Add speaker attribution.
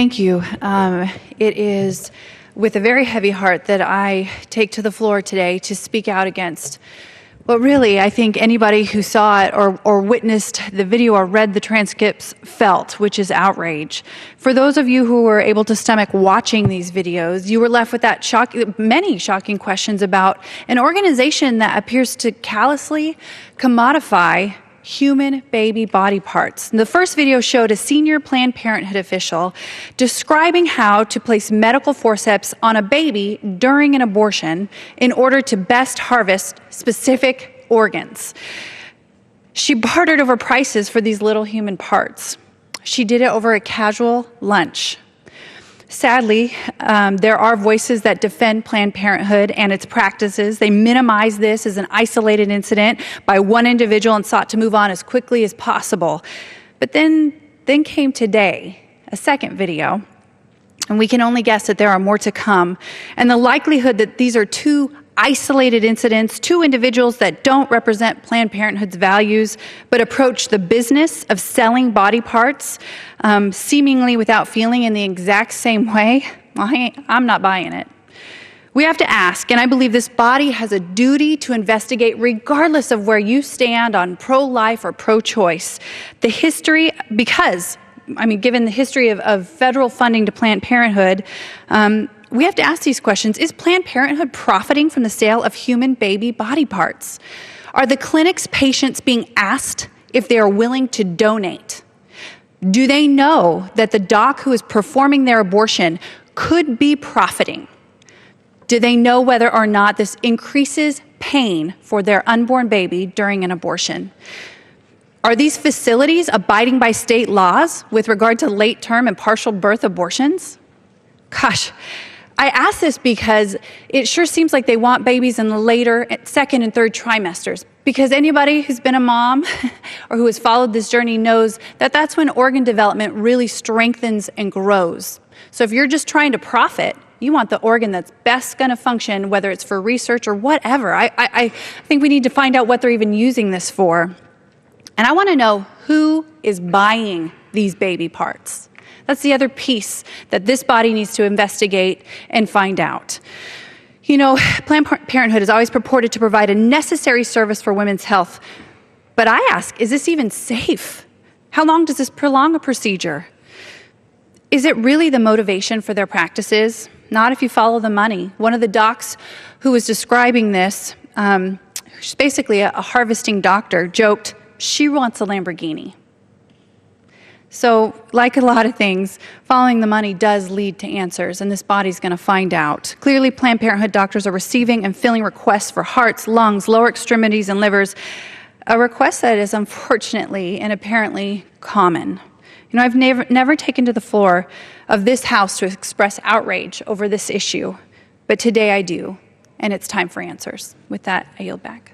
Speaker 1: Thank you. It is with a very heavy heart that I take to the floor today to speak out against what really I think anybody who saw it or witnessed the video or read the transcripts felt, which is outrage. For those of you who were able to stomach watching these videos, you were left with that many shocking questions about an organization that appears to callously commodify human baby body parts. The first video showed a senior Planned Parenthood official describing how to place medical forceps on a baby during an abortion in order to best harvest specific organs. She bartered over prices for these little human parts. She did it over a casual lunch. Sadly, there are voices that defend Planned Parenthood and its practices. They minimize this as an isolated incident by one individual and sought to move on as quickly as possible. But then came today, a second video, and we can only guess that there are more to come. And the likelihood that these are two isolated incidents, two individuals that don't represent Planned Parenthood's values, but approach the business of selling body parts seemingly without feeling in the exact same way, I'm not buying it. We have to ask, and I believe this body has a duty to investigate regardless of where you stand on pro-life or pro-choice. The history, given the history of federal funding to Planned Parenthood, we have to ask these questions. Is Planned Parenthood profiting from the sale of human baby body parts? Are the clinic's patients being asked if they are willing to donate? Do they know that the doc who is performing their abortion could be profiting? Do they know whether or not this increases pain for their unborn baby during an abortion? Are these facilities abiding by state laws with regard to late-term and partial birth abortions? Gosh, I ask this because it sure seems like they want babies in the later second and third trimesters, because anybody who's been a mom or who has followed this journey knows that that's when organ development really strengthens and grows. So if you're just trying to profit, you want the organ that's best going to function, whether it's for research or whatever. I think we need to find out what they're even using this for. And I want to know who is buying these baby parts. That's the other piece that this body needs to investigate and find out. You know, Planned Parenthood has always purported to provide a necessary service for women's health. But I ask, is this even safe? How long does this prolong a procedure? Is it really the motivation for their practices? Not if you follow the money. One of the docs who was describing this, she's basically a harvesting doctor, joked, she wants a Lamborghini. So, like a lot of things, following the money does lead to answers, and this body's going to find out. Clearly, Planned Parenthood doctors are receiving and filling requests for hearts, lungs, lower extremities, and livers, a request that is unfortunately and apparently common. You know, I've never taken to the floor of this House to express outrage over this issue, but today I do, and it's time for answers. With that, I yield back.